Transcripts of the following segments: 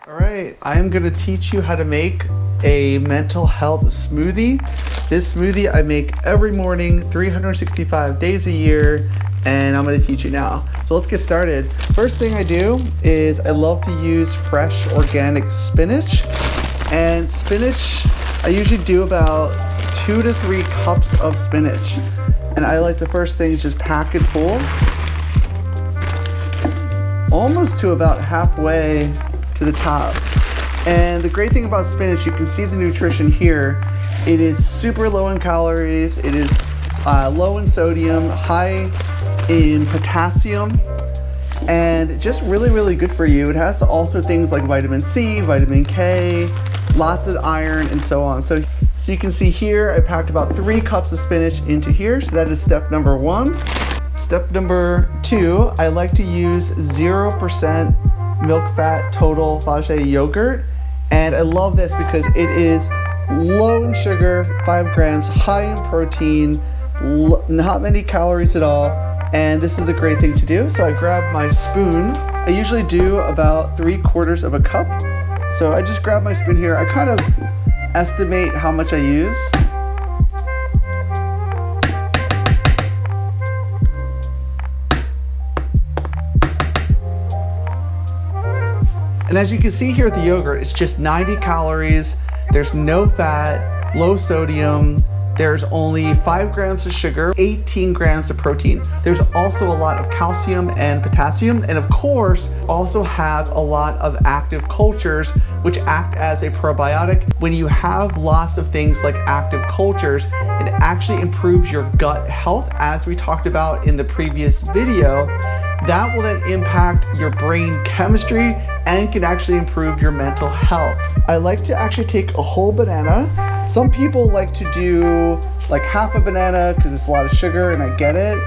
All right, I am gonna teach you how to make a mental health smoothie. This smoothie I make every morning, 365 days a year, and I'm gonna teach you now. So let's get started. First thing I do is I love to use fresh organic spinach. And spinach, I usually do about 2 to 3 cups of spinach. And I like the first thing is just pack it full, almost to about halfway to the top. And the great thing about spinach, you can see the nutrition here. It is super low in calories, it is low in sodium, high in potassium, and just really, really good for you. It has also things like vitamin C, vitamin K, lots of iron, and so on. So you can see here, I packed about 3 cups of spinach into here. So that is step number 1. Step number 2, I like to use 0% milk fat total Fage yogurt. And I love this because it is low in sugar, 5 grams, high in protein, not many calories at all. And this is a great thing to do. So I grab my spoon. I usually do about 3/4 of a cup. So I just grab my spoon here. I kind of estimate how much I use. And as you can see here with the yogurt, it's just 90 calories. There's no fat, low sodium. There's only 5 grams of sugar, 18 grams of protein. There's also a lot of calcium and potassium, and of course, also have a lot of active cultures which act as a probiotic. When you have lots of things like active cultures, it actually improves your gut health, as we talked about in the previous video. That will then impact your brain chemistry and can actually improve your mental health. I like to actually take a whole banana. Some people like to do like half a banana because it's a lot of sugar, and I get it.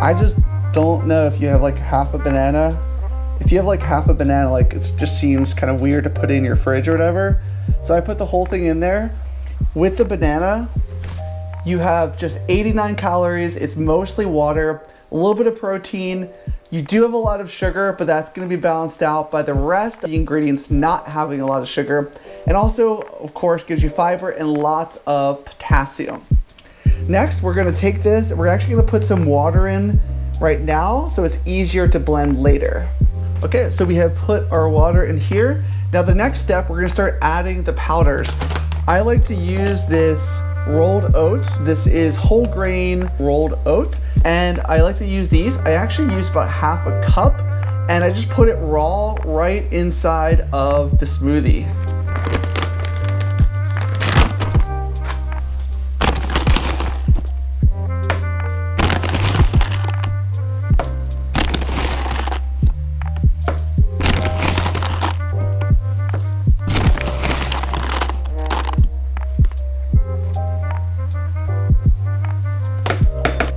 I just don't know if you have like half a banana. If you have like half a banana, like it just seems kind of weird to put it in your fridge or whatever. So I put the whole thing in there. With the banana, you have just 89 calories. It's mostly water, a little bit of protein. You do have a lot of sugar, but that's going to be balanced out by the rest of the ingredients not having a lot of sugar. And also, of course, gives you fiber and lots of potassium. Next, we're going to take this. We're actually going to put some water in right now so it's easier to blend later. Okay, so we have put our water in here. Now the next step, we're going to start adding the powders. I like to use this rolled oats. This is whole grain rolled oats, and I like to use these. I actually use about half a cup, and I just put it raw right inside of the smoothie.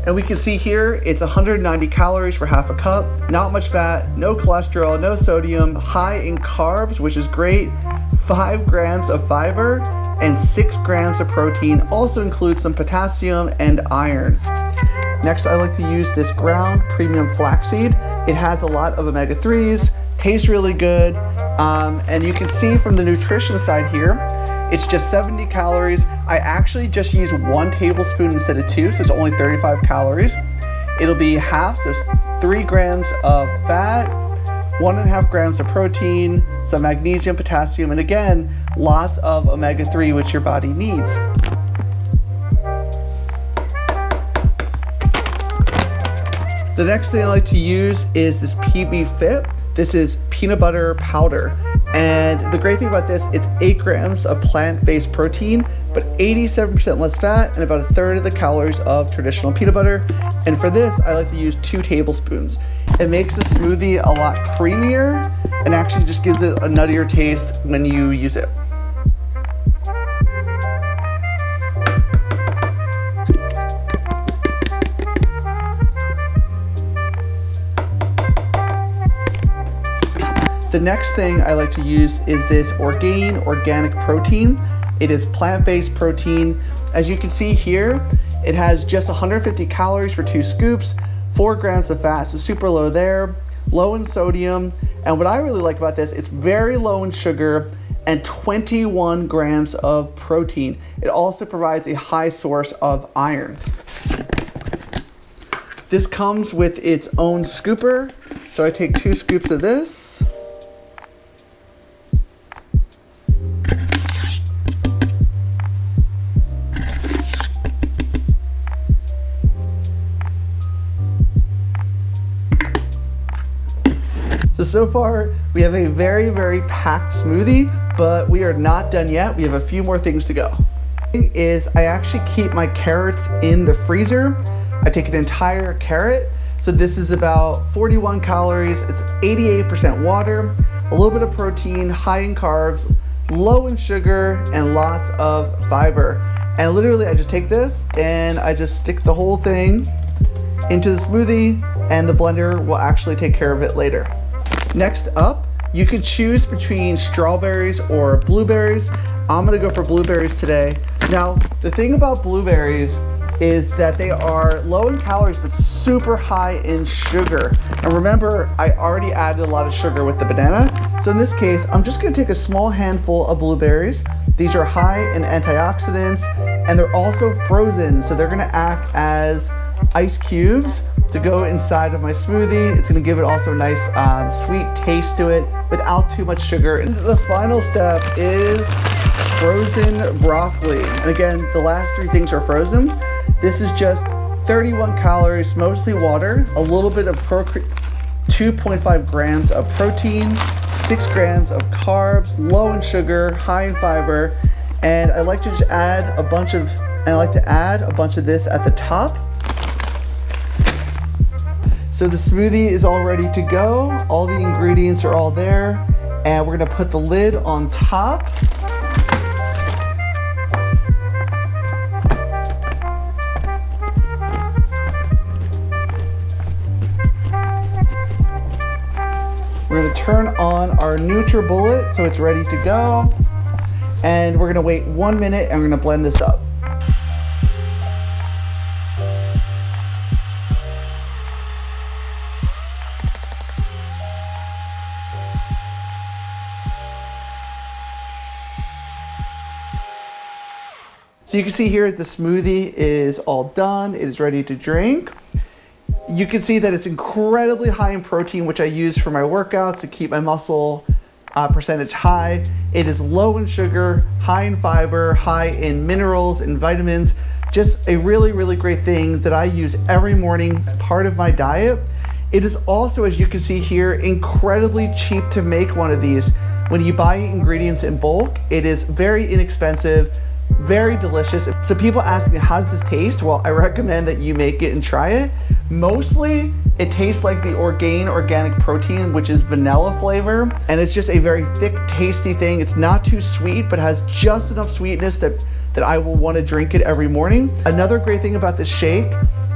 And we can see here, it's 190 calories for half a cup, not much fat, no cholesterol, no sodium, high in carbs, which is great, 5 grams of fiber, and 6 grams of protein. Also includes some potassium and iron. Next, I like to use this ground premium flaxseed. It has a lot of omega-3s, tastes really good, and you can see from the nutrition side here, it's just 70 calories. I actually just use 1 tablespoon instead of 2, so it's only 35 calories. It'll be half, so 3 grams of fat, 1.5 grams of protein, some magnesium, potassium, and again, lots of omega-3, which your body needs. The next thing I like to use is this PB Fit. This is peanut butter powder. And the great thing about this, it's 8 grams of plant-based protein, but 87% less fat and about 1/3 of the calories of traditional peanut butter. And for this, I like to use 2 tablespoons. It makes the smoothie a lot creamier and actually just gives it a nuttier taste when you use it. The next thing I like to use is this Orgain organic protein. It is plant-based protein. As you can see here, it has just 150 calories for 2 scoops, 4 grams of fat, so super low there, low in sodium, and what I really like about this, it's very low in sugar and 21 grams of protein. It also provides a high source of iron. This comes with its own scooper, so I take 2 scoops of this. So far, we have a very, very packed smoothie, but we are not done yet. We have a few more things to go. I actually keep my carrots in the freezer. I take an entire carrot. So this is about 41 calories. It's 88% water, a little bit of protein, high in carbs, low in sugar, and lots of fiber. And literally, I just take this and I just stick the whole thing into the smoothie, and the blender will actually take care of it later. Next up, you could choose between strawberries or blueberries. I'm gonna go for blueberries today. Now, the thing about blueberries is that they are low in calories, but super high in sugar. And remember, I already added a lot of sugar with the banana. So in this case, I'm just gonna take a small handful of blueberries. These are high in antioxidants, and they're also frozen. So they're gonna act as ice cubes to go inside of my smoothie. It's gonna give it also a nice sweet taste to it without too much sugar. And the final step is frozen broccoli. And again, the last 3 things are frozen. This is just 31 calories, mostly water, a little bit of 2.5 grams of protein, 6 grams of carbs, low in sugar, high in fiber. And I like to just add a bunch of this at the top. So the smoothie is all ready to go. All the ingredients are all there. And we're gonna put the lid on top. We're gonna turn on our NutriBullet so it's ready to go. And we're gonna wait 1 minute and we're gonna blend this up. So you can see here the smoothie is all done. It is ready to drink. You can see that it's incredibly high in protein, which I use for my workouts to keep my muscle percentage high. It is low in sugar, high in fiber, high in minerals and vitamins. Just a really, really great thing that I use every morning as part of my diet. It is also, as you can see here, incredibly cheap to make one of these. When you buy ingredients in bulk, it is very inexpensive, very delicious. So people ask me, how does this taste? Well, I recommend that you make it and try it. Mostly, it tastes like the organic protein, which is vanilla flavor. And it's just a very thick, tasty thing. It's not too sweet, but has just enough sweetness that I will want to drink it every morning. Another great thing about this shake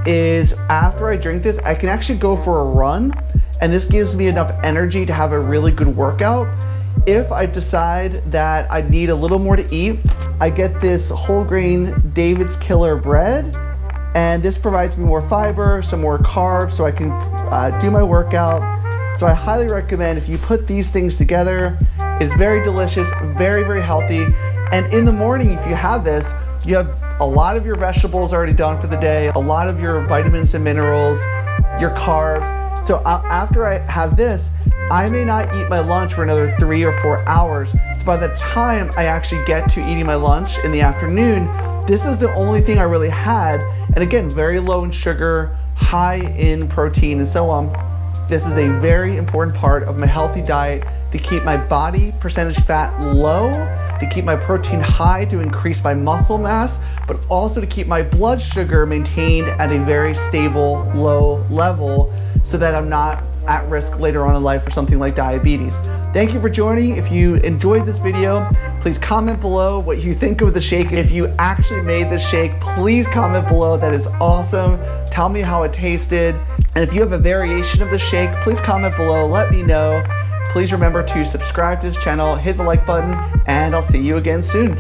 is after I drink this, I can actually go for a run. And this gives me enough energy to have a really good workout. If I decide that I need a little more to eat, I get this whole grain David's Killer bread, and this provides me more fiber, some more carbs, so I can do my workout. So I highly recommend if you put these things together. It's very delicious, very, very healthy. And in the morning, if you have this, you have a lot of your vegetables already done for the day, a lot of your vitamins and minerals, your carbs. So after I have this, I may not eat my lunch for another 3 or 4 hours. So by the time I actually get to eating my lunch in the afternoon, this is the only thing I really had. And again, very low in sugar, high in protein, and so on. This is a very important part of my healthy diet to keep my body percentage fat low, to keep my protein high to increase my muscle mass, but also to keep my blood sugar maintained at a very stable, low level so that I'm not at risk later on in life for something like diabetes. Thank you for joining. If you enjoyed this video, please comment below what you think of the shake. If you actually made this shake, please comment below. That is awesome. Tell me how it tasted. And if you have a variation of the shake, please comment below. Let me know. Please remember to subscribe to this channel, hit the like button, and I'll see you again soon.